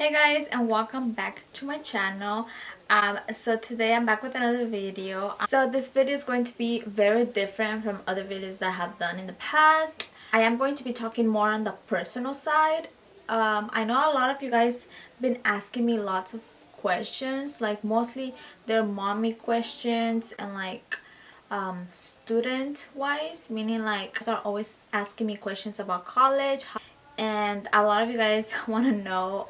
Hey guys, and welcome back to my channel. So today I'm back with another video. So this video is going to be very different from other videos that I have done in the past. I am going to be talking more on the personal side. I know a lot of you guys been asking me lots of questions, like mostly they're mommy questions and like student wise, meaning like are always asking me questions about college, and a lot of you guys want to know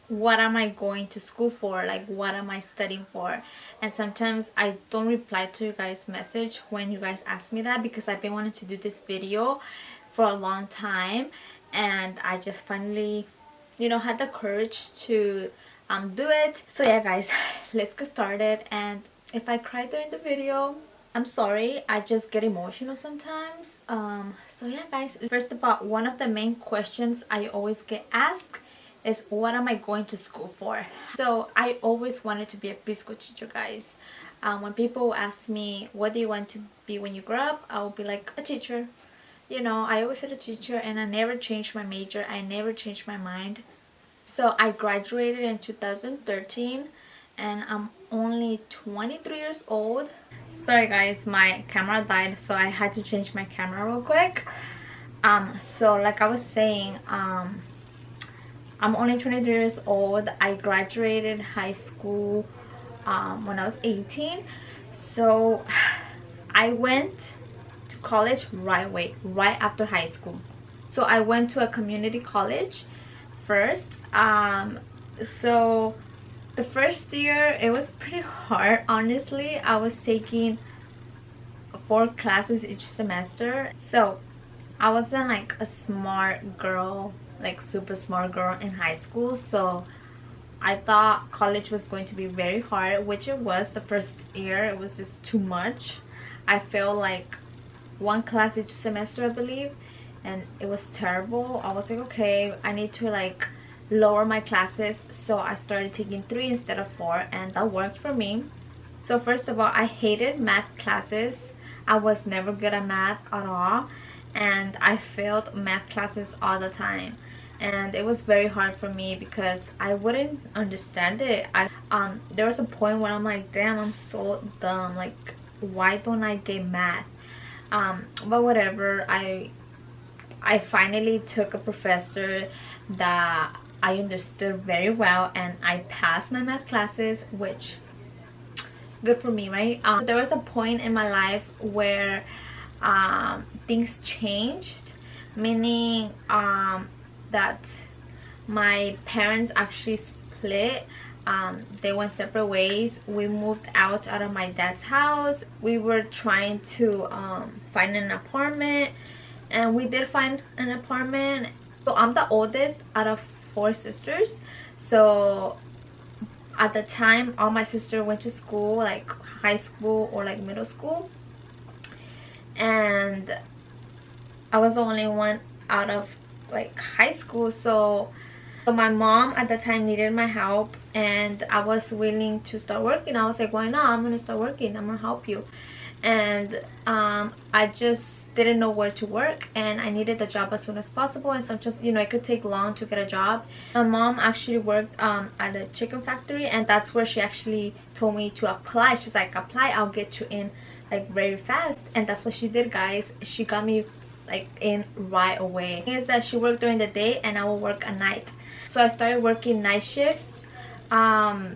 what am I going to school for, like what am I studying for. And sometimes I don't reply to you guys message when you guys ask me that, because I've been wanting to do this video for a long time, and I just finally had the courage to do it. So yeah guys, let's get started. And if I cry during the video, I'm sorry, I just get emotional sometimes. So yeah guys, first of all, one of the main questions I always get asked is what am I going to school for. So I always wanted to be a preschool teacher, guys. When people ask me what do you want to be when you grow up, I will be like a teacher. I always said a teacher, and I never changed my major. I never changed my mind. So I graduated in 2013 and I'm only 23 years old. Sorry guys, my camera died, so I had to change my camera real quick. So like I was saying, I'm only 23 years old. I graduated high school when I was 18. So I went to college right away, right after high school. So I went to a community college first. So the first year it was pretty hard, honestly. I was taking 4 classes each semester. So I wasn't like a smart girl, like super smart girl in high school. So I thought college was going to be very hard, which it was. The first year it was just too much. I felt like 1 class each semester, I believe, and it was terrible. I was like, okay, I need to like lower my classes. So I started taking 3 instead of 4, and that worked for me. So first of all, I hated math classes. I was never good at math at all, and I failed math classes all the time, and it was very hard for me because I wouldn't understand it. There was a point where I'm like, damn, I'm so dumb, like why don't I get math? But whatever, I finally took a professor that I understood very well, and I passed my math classes, which good for me, right? There was a point in my life where things changed, meaning that my parents actually split. They went separate ways. We moved out of my dad's house. We were trying to find an apartment, and we did find an apartment. So I'm the oldest out of 4 sisters. So at the time all my sisters went to school, like high school or like middle school, and I was the only one out of like high school. So my mom at the time needed my help, and I was willing to start working. I was like, why not? I'm gonna start working, I'm gonna help you. And I just didn't know where to work, and I needed a job as soon as possible. And sometimes it could take long to get a job. My mom actually worked at a chicken factory, and that's where she actually told me to apply. She's like, apply, I'll get you in like very fast. And that's what she did, guys. She got me like in right away. The thing is that she worked during the day and I will work at night. So I started working night shifts. I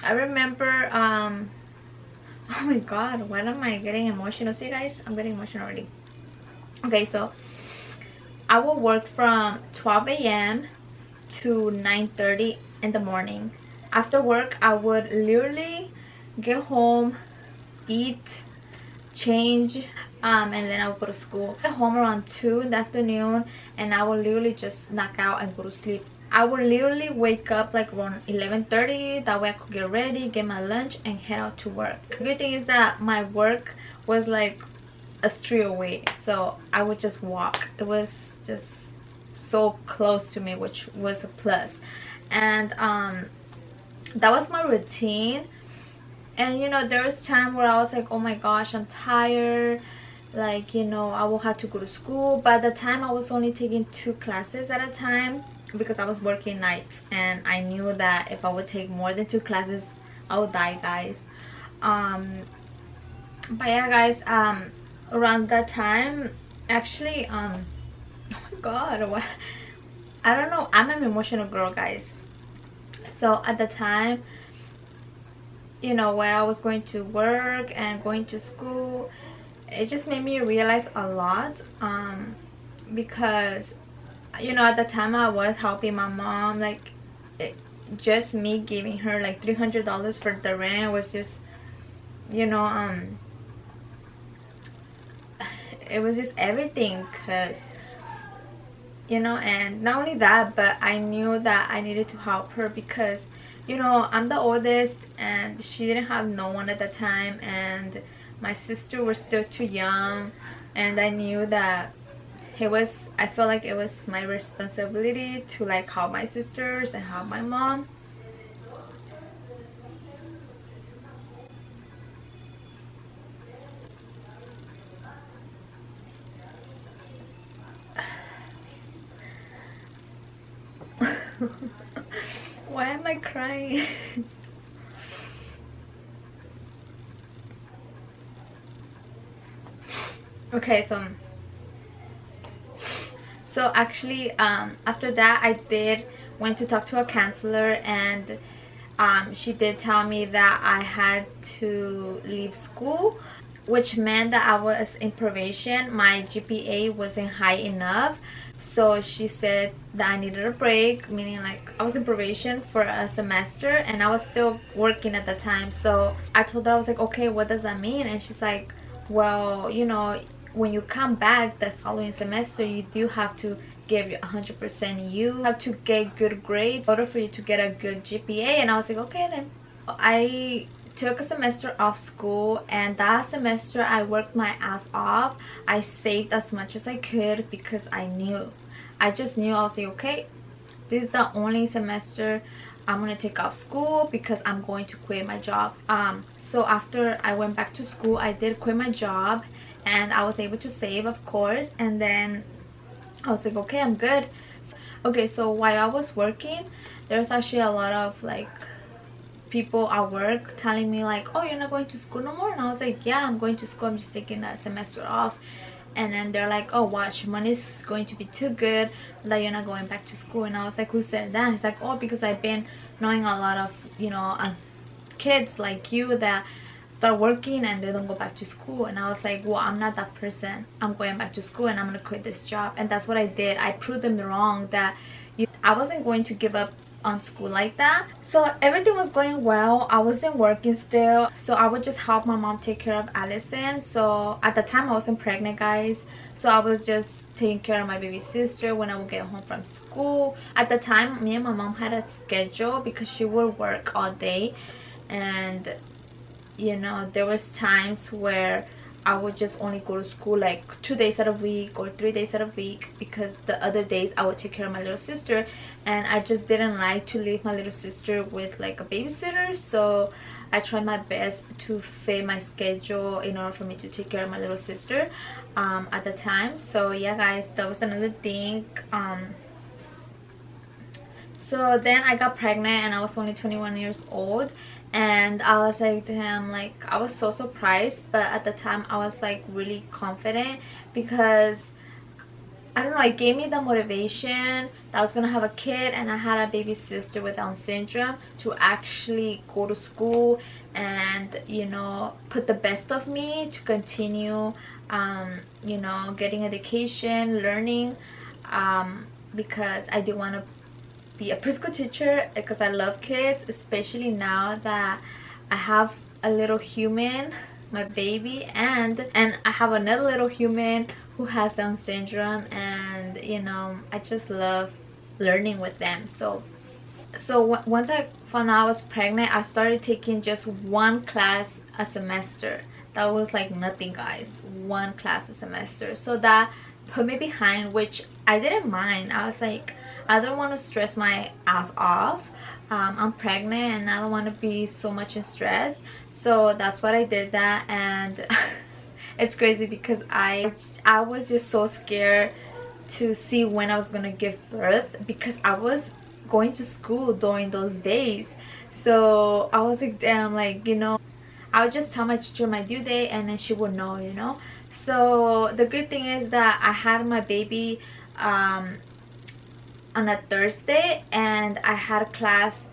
remember oh my god, why am I getting emotional? See guys, I'm getting emotional already. Okay, so I will work from 12 a.m. to 9:30 in the morning. After work I would literally get home, eat, change, and then I would go to school. I get home around 2 in the afternoon, and I will literally just knock out and go to sleep. I would literally wake up like around 11:30. That way I could get ready, get my lunch, and head out to work. The good thing is that my work was like a street away, so I would just walk. It was just so close to me, which was a plus. And that was my routine. And there was time where I was like, oh my gosh, I'm tired, like, you know, I will have to go to school. But at the time I was only taking 2 classes at a time because I was working nights, and I knew that if I would take more than 2 classes I would die, guys. um but yeah, guys, around that time, actually, oh my god, what, I don't know, I'm an emotional girl, guys. So at the time, you know, when I was going to work and going to school, it just made me realize a lot, because, you know, at the time I was helping my mom, like, it, just me giving her like $300 for the rent was just, you know, it was just everything, because, you know, and not only that, but I knew that I needed to help her because, you know, I'm the oldest and she didn't have no one at the time, and my sister was still too young, and I knew that I felt like it was my responsibility to like help my sisters and help my mom. Why am I crying? Okay, so actually, after that I did went to talk to a counselor, and she did tell me that I had to leave school, which meant that I was in probation. My GPA wasn't high enough, so she said that I needed a break, meaning like I was in probation for a semester and I was still working at the time. So I told her, I was like, okay, what does that mean? And she's like, well, you know, when you come back the following semester, you do have to give you 100%. You have to get good grades in order for you to get a good GPA. And I was like, okay then. I took a semester off school, and that semester I worked my ass off. I saved as much as I could because I just knew, I was like, okay, this is the only semester I'm gonna take off school because I'm going to quit my job. So after I went back to school, I did quit my job, and I was able to save, of course, and then I was like, okay, I'm good. Okay, so while I was working, there's actually a lot of like people at work telling me like, oh, you're not going to school no more? And I was like, yeah, I'm going to school, I'm just taking a semester off. And then they're like, oh, watch, money's going to be too good that you're not going back to school. And I was like, who said that? It's like, oh, because I've been knowing a lot of, you know, kids like you that start working and they don't go back to school. And I was like, well, I'm not that person. I'm going back to school and I'm gonna quit this job. And that's what I did. I proved them wrong that I wasn't going to give up on school like that. So everything was going well. I wasn't working still, so I would just help my mom take care of Allison. So at the time I wasn't pregnant, guys, so I was just taking care of my baby sister when I would get home from school. At the time, me and my mom had a schedule because she would work all day, and you know, there was times where I would just only go to school like 2 days out of a week or 3 days out of a week, because the other days I would take care of my little sister, and I just didn't like to leave my little sister with like a babysitter. So I tried my best to fit my schedule in order for me to take care of my little sister at the time. So yeah, guys, that was another thing. So then I got pregnant and I was only 21 years old, and I was like, damn, like I was so surprised, but at the time I was like really confident because I don't know, it gave me the motivation that I was gonna have a kid, and I had a baby sister with Down syndrome, to actually go to school and, you know, put the best of me to continue you know, getting education, learning, because I do want to be a preschool teacher because I love kids, especially now that I have a little human, my baby, and I have another little human who has Down syndrome, and you know, I just love learning with them. So once I found out I was pregnant, I started taking just one class a semester. That was like nothing, guys, one class a semester. So that put me behind, which I didn't mind. I was like, I don't want to stress my ass off. I'm pregnant and I don't want to be so much in stress. So that's what I did that. And It's crazy because I was just so scared to see when I was gonna give birth, because I was going to school during those days. So I was like, damn, like, you know, I would just tell my teacher my due date and then she would know, you know. So the good thing is that I had my baby on a Thursday and I had class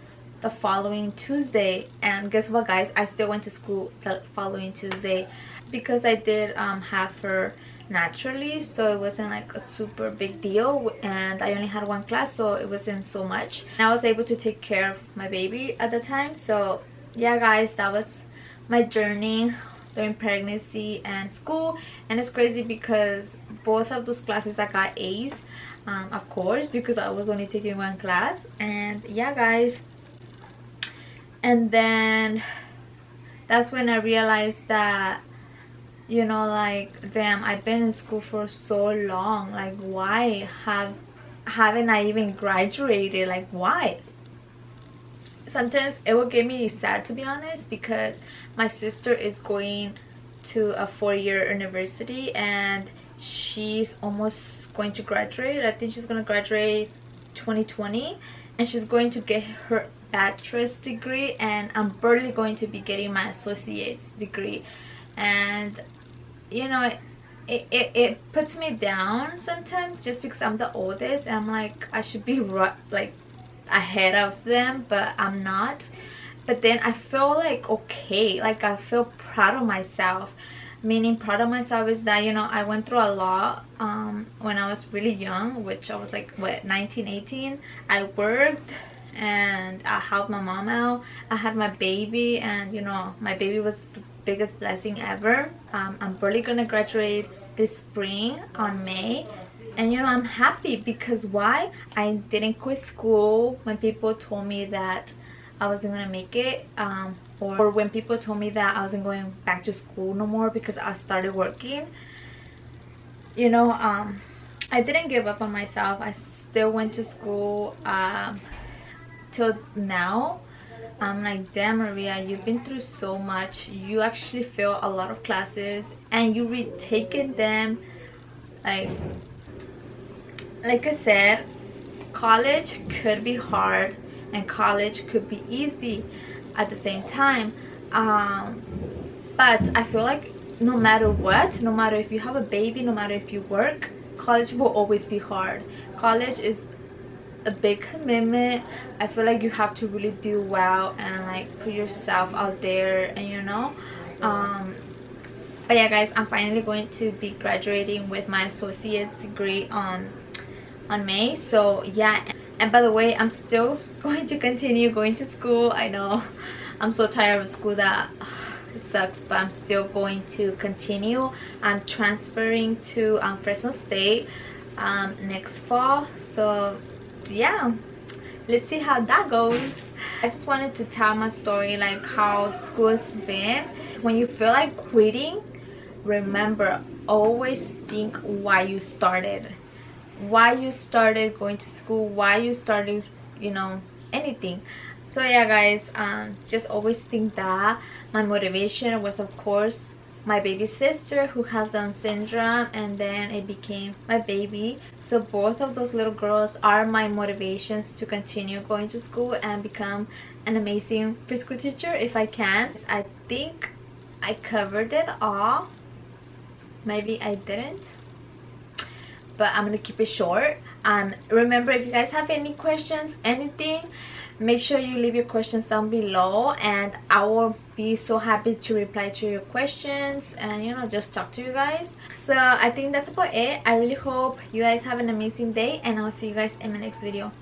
the following Tuesday. And guess what, guys, I still went to school the following Tuesday because I did have her naturally, so it wasn't like a super big deal, and I only had one class, so it wasn't so much, and I was able to take care of my baby at the time. So yeah, guys, that was my journey during pregnancy and school. And it's crazy because both of those classes I got A's, of course, because I was only taking one class. And yeah, guys, and then that's when I realized that, you know, like, damn, I've been in school for so long, like, why haven't I even graduated? Like, why? Sometimes it will get me sad, to be honest, because my sister is going to a 4-year university and she's almost going to graduate. I think she's going to graduate 2020, and she's going to get her bachelor's degree, and I'm barely going to be getting my associate's degree. And you know, it puts me down sometimes, just because I'm the oldest and I'm like, I should be like ahead of them, but I'm not. But then I feel like okay, like I feel proud of myself. Meaning proud of myself is that, you know, I went through a lot when I was really young, which I was like, what, 19, 18. I worked and I helped my mom out. I had my baby, and you know, my baby was the biggest blessing ever. I'm barely gonna graduate this spring on May, and you know, I'm happy because why? I didn't quit school when people told me that I wasn't gonna make it, or when people told me that I wasn't going back to school no more because I started working. You know, I didn't give up on myself. I still went to school till now. I'm like, damn, Maria, you've been through so much. You actually fail a lot of classes and you retaken them. Like I said, college could be hard and college could be easy at the same time. But I feel like no matter what, no matter if you have a baby, no matter if you work, college will always be hard. College is a big commitment. I feel like you have to really do well and like put yourself out there, and you know, but yeah, guys, I'm finally going to be graduating with my associate's degree on May. So yeah, and by the way, I'm still going to continue going to school. I know I'm so tired of school that it sucks, but I'm still going to continue. I'm transferring to Fresno State next fall, so yeah, let's see how that goes. I just wanted to tell my story, like how school's been. When you feel like quitting, remember, always think why you started going to school, why you started, you know, anything. So yeah, guys, just always think that. My motivation was, of course, my baby sister who has Down syndrome, and then it became my baby. So both of those little girls are my motivations to continue going to school and become an amazing preschool teacher if I can. I think I covered it all. Maybe I didn't, but I'm gonna keep it short. Remember, if you guys have any questions, anything, make sure you leave your questions down below, and I will be so happy to reply to your questions and, you know, just talk to you guys. So I think that's about it. I really hope you guys have an amazing day, and I'll see you guys in my next video.